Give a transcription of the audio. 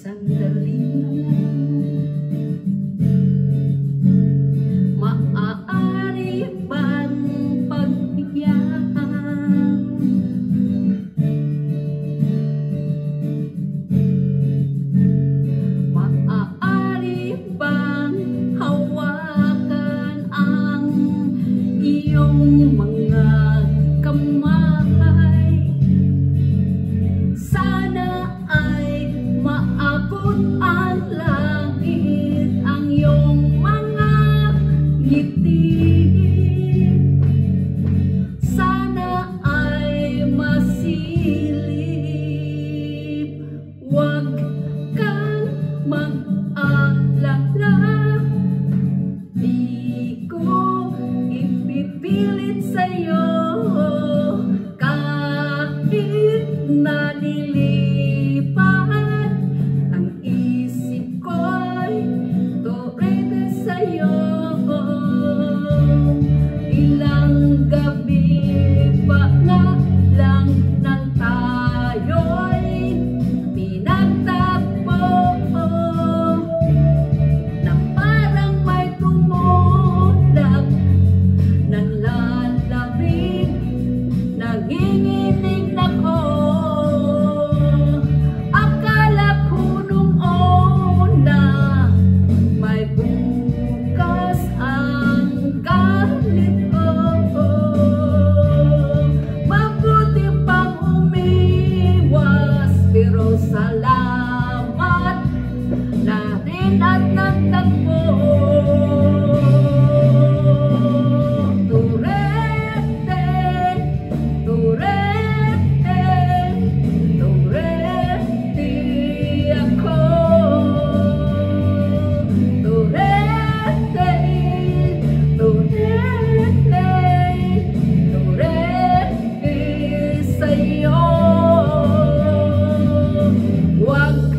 sandali na lang. Maaari bang pagbigyan? Maaari bang hawakan ang iyong mga kamay? Sana ay maabot ang langit ang iyong mga ngiti. Sana ay masilip, huwag kang mag-alala. Di ko ipipilit sa'yo kahit nalilipat ang isip ko'y torete sa'yo. Ilang gabi pa nga lang nang tayo'y pinagtagpo, na parang may tumulak ng lalamig, nanginginig ako. Akala ko nung una may bukas ang ganito. Mabuti pang umiwas, pero salamat na rin at nagtagpo. Turete, turete, turete ako. Turete, turete, turete sa'yo. Huwag